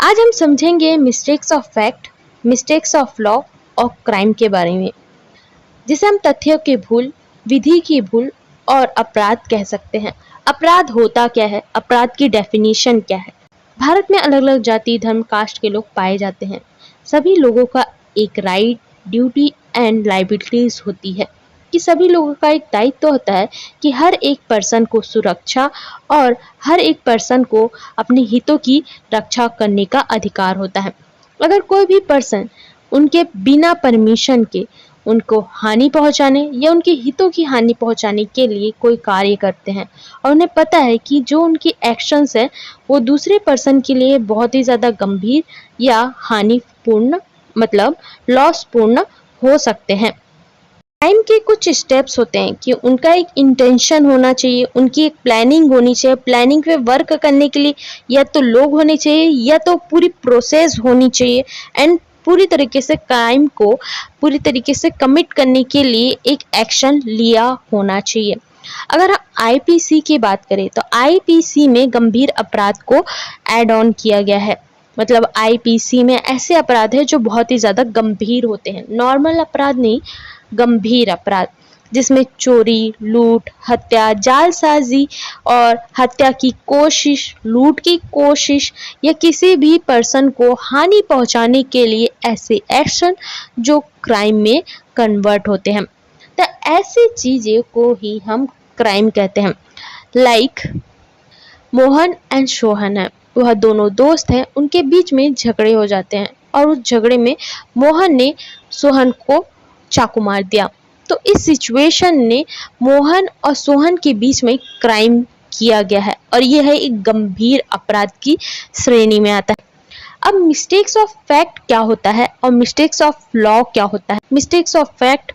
आज हम समझेंगे mistakes of fact, mistakes of law और क्राइम के बारे में, जिसे हम तथ्यों की भूल, विधि की भूल और अपराध कह सकते हैं। अपराध होता क्या है? अपराध की डेफिनेशन क्या है? भारत में अलग अलग जाति, धर्म, कास्ट के लोग पाए जाते हैं। सभी लोगों का एक राइट, ड्यूटी एंड लायबिलिटीज होती है कि सभी लोगों का एक दायित्व होता है कि हर एक पर्सन को सुरक्षा और हर एक पर्सन को अपने हितों की रक्षा करने का अधिकार होता है। अगर कोई भी पर्सन उनके बिना परमिशन के उनको हानि पहुंचाने या उनके हितों की हानि पहुंचाने के लिए कोई कार्य करते हैं और उन्हें पता है कि जो उनकी एक्शंस है वो दूसरे पर्सन के लिए बहुत ही ज़्यादा गंभीर या हानिपूर्ण मतलब लॉसपूर्ण हो सकते हैं। क्राइम के कुछ स्टेप्स होते हैं कि उनका एक इंटेंशन होना चाहिए, उनकी एक प्लानिंग होनी चाहिए। प्लानिंग पे वर्क करने के लिए या तो लोग होने चाहिए या तो पूरी प्रोसेस होनी चाहिए एंड पूरी तरीके से क्राइम को पूरी तरीके से कमिट करने के लिए एक एक्शन लिया होना चाहिए। अगर हम आईपीसी की बात करें तो आईपीसी में गंभीर अपराध को ऐड ऑन किया गया है। मतलब आईपीसी में ऐसे अपराध है जो बहुत ही ज़्यादा गंभीर होते हैं, नॉर्मल अपराध नहीं, गंभीर अपराध, जिसमें चोरी, लूट, हत्या, जालसाजी और हत्या की कोशिश, लूट की कोशिश या किसी भी पर्सन को हानि पहुंचाने के लिए ऐसे एक्शन जो क्राइम में कन्वर्ट होते हैं। तो ऐसी चीज़ें को ही हम क्राइम कहते हैं। लाइक मोहन एंड सोहन है, वह दोनों दोस्त हैं, उनके बीच में झगड़े हो जाते हैं और उस झगड़े में मोहन ने सोहन को चाकू मार दिया। तो इस सिचुएशन ने मोहन और सोहन के बीच में क्राइम किया गया है और यह है एक गंभीर अपराध की श्रेणी में आता है। अब मिस्टेक्स ऑफ फैक्ट क्या होता है और मिस्टेक्स ऑफ लॉ क्या होता है? मिस्टेक्स ऑफ फैक्ट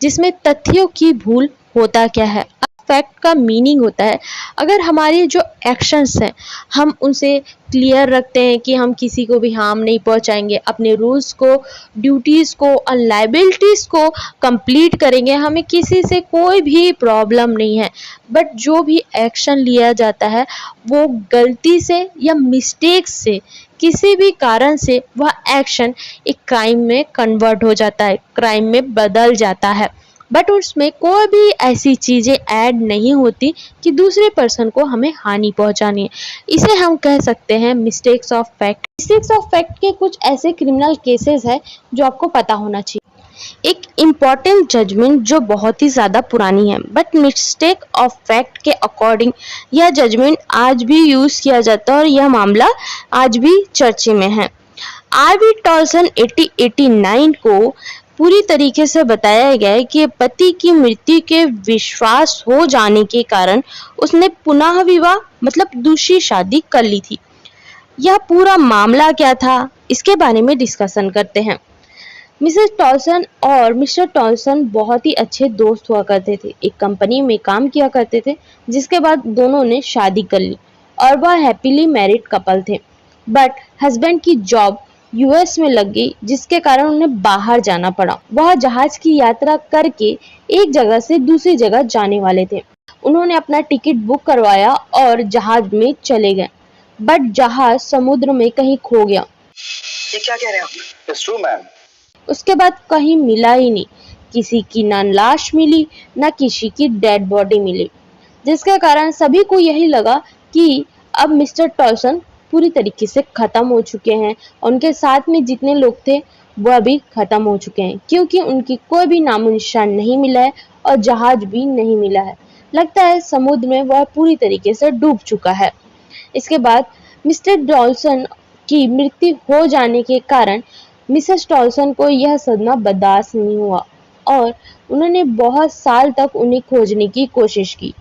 जिसमें तथ्यों की भूल होता क्या है? फैक्ट का मीनिंग होता है अगर हमारे जो एक्शंस हैं हम उनसे क्लियर रखते हैं कि हम किसी को भी हार्म नहीं पहुंचाएंगे, अपने रूल्स को, ड्यूटीज़ को और लायबिलिटीज़ को कंप्लीट करेंगे, हमें किसी से कोई भी प्रॉब्लम नहीं है। बट जो भी एक्शन लिया जाता है वो गलती से या मिस्टेक से, किसी भी कारण से वह एक्शन एक क्राइम में कन्वर्ट हो जाता है, क्राइम में बदल जाता है। बट उसमें कोई भी ऐसी चीज़ें ऐड नहीं होती कि दूसरे पर्सन को हमें हानि पहुंचानी है। इसे हम कह सकते हैं mistakes of fact. Mistakes of fact के कुछ ऐसे क्रिमिनल केसेस हैं जो आपको पता होना चाहिए। एक इम्पॉर्टेंट जजमेंट जो बहुत ही ज़्यादा पुरानी है बट मिस्टेक ऑफ फैक्ट के अकॉर्डिंग यह जजमेंट आज भी यूज़ किया जाता है और यह मामला आज भी चर्चे में है। आर.वी. टॉल्सन 1889 को पूरी तरीके से बताया गया है कि पति की मृत्यु के विश्वास हो जाने के कारण उसने पुनः विवाह मतलब दूसरी शादी कर ली थी। यह पूरा मामला क्या था इसके बारे में डिस्कशन करते हैं। मिसेस टॉल्सन और मिस्टर टॉल्सन बहुत ही अच्छे दोस्त हुआ करते थे, एक कंपनी में काम किया करते थे, जिसके बाद दोनों ने शादी कर ली और वह हैप्पीली मैरिड कपल थे। बट हस्बैंड की जॉब यूएस में लग गई जिसके कारण उन्हें बाहर जाना पड़ा। वह जहाज की यात्रा करके एक जगह से दूसरी जगह जाने वाले थे। उन्होंने अपना टिकट बुक करवाया और जहाज में चले गए बट जहाज समुद्र में कहीं खो गया। ये क्या कह रहे हैं आप? It's true, ma'am. उसके बाद कहीं मिला ही नहीं, किसी की ना लाश मिली ना किसी की डेड बॉडी मिली, जिसके कारण सभी को यही लगा कि अब मिस्टर टॉल्सन पूरी तरीके से खत्म हो चुके हैं और उनके साथ में जितने लोग थे वह भी खत्म हो चुके हैं क्योंकि उनकी कोई भी नामो निशान नहीं मिला है और जहाज भी नहीं मिला है। लगता है समुद्र में वह पूरी तरीके से डूब चुका है। इसके बाद मिस्टर टॉल्सन की मृत्यु हो जाने के कारण मिसेस टॉल्सन को यह सदमा बर्दाश्त नहीं हुआ और उन्होंने बहुत साल तक उन्हें खोजने की कोशिश की।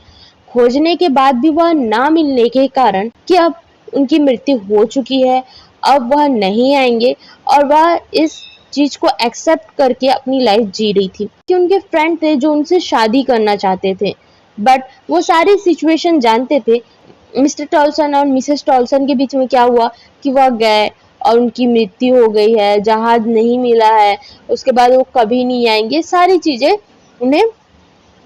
खोजने के बाद भी वह ना मिलने के कारण कि अब उनकी मृत्यु हो चुकी है, अब वह नहीं आएंगे और वह इस चीज को एक्सेप्ट करके अपनी लाइफ जी रही थी कि उनके फ्रेंड थे जो उनसे शादी करना चाहते थे बट वो सारी सिचुएशन जानते थे। मिस्टर टॉल्सन और मिसेस टॉल्सन के बीच में क्या हुआ कि वह गए और उनकी मृत्यु हो गई है, जहाज नहीं मिला है, उसके बाद वो कभी नहीं आएंगे, सारी चीजें उन्हें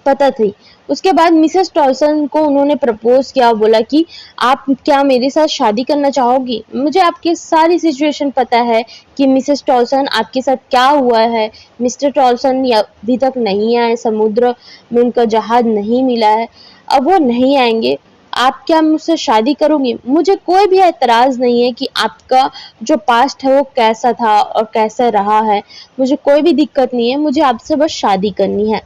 पता थी उसके बाद मिसेस टॉल्सन को उन्होंने प्रपोज किया, बोला कि आप क्या मेरे साथ शादी करना चाहोगी? मुझे आपकी सारी सिचुएशन पता है कि मिसेस टॉल्सन आपके साथ क्या हुआ है। मिस्टर टॉल्सन अभी तक नहीं आए, समुद्र में उनका जहाज नहीं मिला है, अब वो नहीं आएंगे। आप क्या मुझसे शादी करोगी? मुझे कोई भी एतराज नहीं है कि आपका जो पास्ट है वो कैसा था और कैसा रहा है, मुझे कोई भी दिक्कत नहीं है, मुझे आपसे बस शादी करनी है।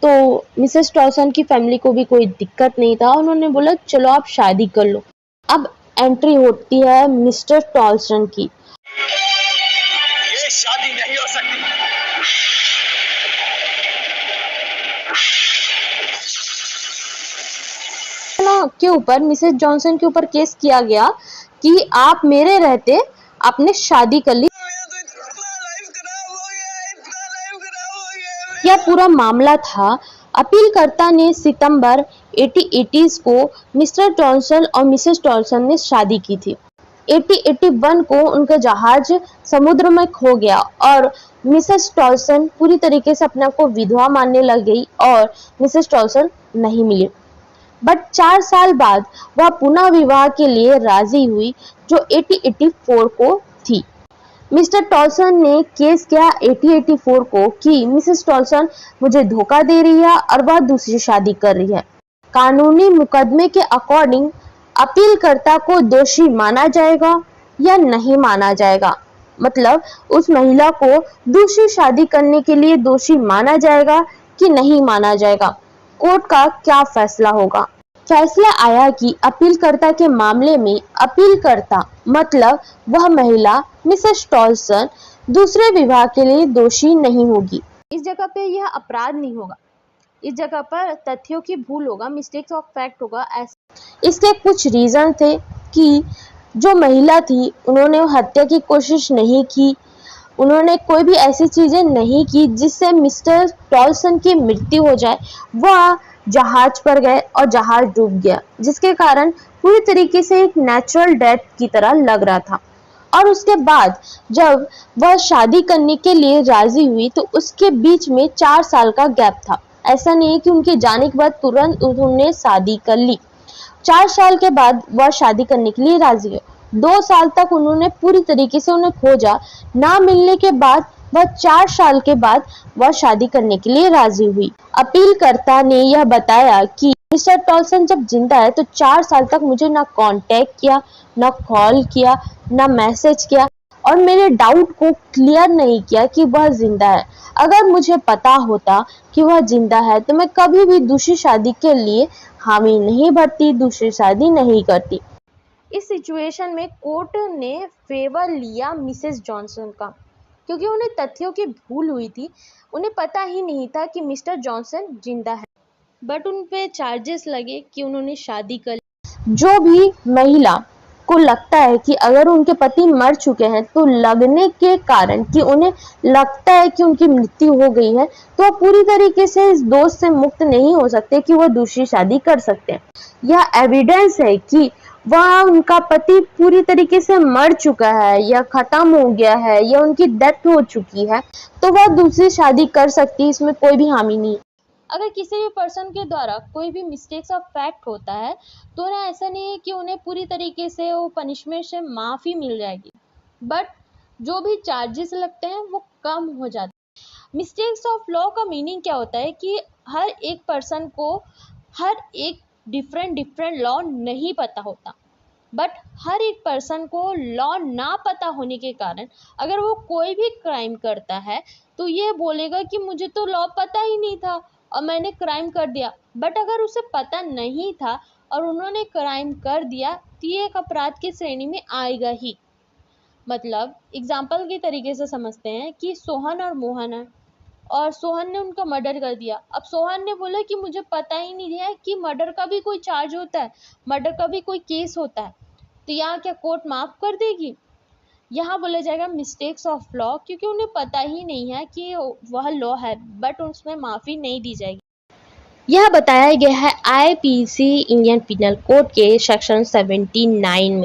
तो मिसेस टॉल्सन की फैमिली को भी कोई दिक्कत नहीं था, उन्होंने बोला चलो आप शादी कर लो। अब एंट्री होती है मिस्टर टॉल्सन की। ये शादी नहीं हो सकती। के ऊपर मिसेस जॉनसन के ऊपर केस किया गया कि आप मेरे रहते आपने शादी कर ली। यह पूरा मामला था। अपीलकर्ता ने सितंबर 1880 को मिस्टर टॉल्सन और मिसेस टॉल्सन ने शादी की थी। 1881 को उनका जहाज समुद्र में खो गया और मिसेस टॉल्सन पूरी तरीके से अपने आप को विधवा मानने लग गई और मिसेस टॉल्सन नहीं मिली। बट 4 साल बाद वह पुनः विवाह के लिए राजी हुई, जो 1884 को थी। मिस्टर टॉल्सन ने केस किया 1884 को कि मिसेस टॉल्सन मुझे धोखा दे रही है और वह दूसरी शादी कर रही है। कानूनी मुकदमे के अकॉर्डिंग अपीलकर्ता को दोषी माना जाएगा या नहीं माना जाएगा, मतलब उस महिला को दूसरी शादी करने के लिए दोषी माना जाएगा कि नहीं माना जाएगा। कोर्ट का क्या फैसला होगा? फैसला आया कि अपीलकर्ता के मामले में अपीलकर्ता मतलब वह महिला मिसेस टॉल्सन दूसरे विवाह के लिए दोषी नहीं होगी। इस जगह पे यह अपराध नहीं होगा, इस जगह पर तथ्यों की भूल होगा, मिस्टेक्स ऑफ फैक्ट होगा। इसके कुछ रीजन थे कि जो महिला थी उन्होंने हत्या की कोशिश नहीं की, उन्होंने कोई भी ऐसी चीजें नहीं की जिससे मिस्टर टॉल्सन की मृत्यु हो जाए। वह जहाज पर गए और जहाज डूब गया, जिसके कारण पूरी तरीके से एक नेचुरल डेथ की तरह लग रहा था। और उसके बाद जब वह शादी करने के लिए राजी हुई तो उसके बीच में 4 साल का गैप था। ऐसा नहीं है कि उनके जाने के बाद तुरंत उन्होंने शादी कर ली। 4 साल के बाद वह शादी करने के लिए राजी हुई। 2 साल तक उन्होंने पूरी तरीके से उन्हें खोजा, ना मिलने के बाद वह 4 साल के बाद वह शादी करने के लिए राजी हुई। अपीलकर्ता ने यह बताया कि मिस्टर टॉल्सन जब जिंदा है तो 4 साल तक मुझे ना कांटेक्ट किया, ना कॉल किया, ना मैसेज किया और मेरे डाउट को क्लियर नहीं किया कि वह जिंदा है। अगर मुझे पता होता कि वह जिंदा है तो मैं कभी भी दूसरी शादी के लिए हामी नहीं भरती, दूसरी शादी नहीं करती। इस सिचुएशन में कोर्ट ने फेवर लिया मिसेस जॉनसन का, क्योंकि उन्हें तथ्यों की भूल हुई थी। उन्हें पता ही नहीं था कि मिस्टर जॉनसन जिंदा है, बट उन पे चार्जेस लगे कि उन्होंने शादी कर ली। जो भी महिला को लगता है कि अगर उनके पति मर चुके हैं तो लगने के कारण कि उन्हें लगता है कि उनकी मृत्यु हो गई है, तो वह पूरी तरीके से इस दोष से मुक्त नहीं हो सकते कि वह दूसरी शादी कर सकते हैं। यह एविडेंस है कि वह उनका पति पूरी तरीके से मर चुका है या खत्म हो गया है या उनकी डेथ हो चुकी है, तो वह दूसरी शादी कर सकती है, इसमें कोई भी हामी नहीं। अगर किसी भी पर्सन के द्वारा कोई भी मिस्टेक्स ऑफ फैक्ट होता है तो उन्हें ऐसा नहीं है कि उन्हें पूरी तरीके से वो पनिशमेंट से माफ़ी मिल जाएगी, बट जो भी चार्जेस लगते हैं वो कम हो जाते हैं। मिस्टेक्स ऑफ लॉ का मीनिंग क्या होता है कि हर एक पर्सन को हर एक डिफरेंट लॉ नहीं पता होता, बट हर एक पर्सन को लॉ ना पता होने के कारण अगर वो कोई भी क्राइम करता है तो ये बोलेगा कि मुझे तो लॉ पता ही नहीं था और मैंने क्राइम कर दिया। बट अगर उसे पता नहीं था और उन्होंने क्राइम कर दिया तो ये एक अपराध की श्रेणी में आएगा ही। मतलब एग्जाम्पल के तरीके से समझते हैं कि सोहन और मोहन है और सोहन ने उनका मर्डर कर दिया। अब सोहन ने बोला कि मुझे पता ही नहीं है कि मर्डर का भी कोई चार्ज होता है, मर्डर का भी कोई केस होता है, तो यहाँ क्या कोर्ट माफ़ कर देगी? यहाँ बोला जाएगा मिस्टेक्स ऑफ लॉ, क्योंकि उन्हें पता ही नहीं है कि वह लॉ है, बट उसमें माफ़ी नहीं दी जाएगी। यह बताया गया है IPC इंडियन पिनल कोड के सेक्शन 79 में।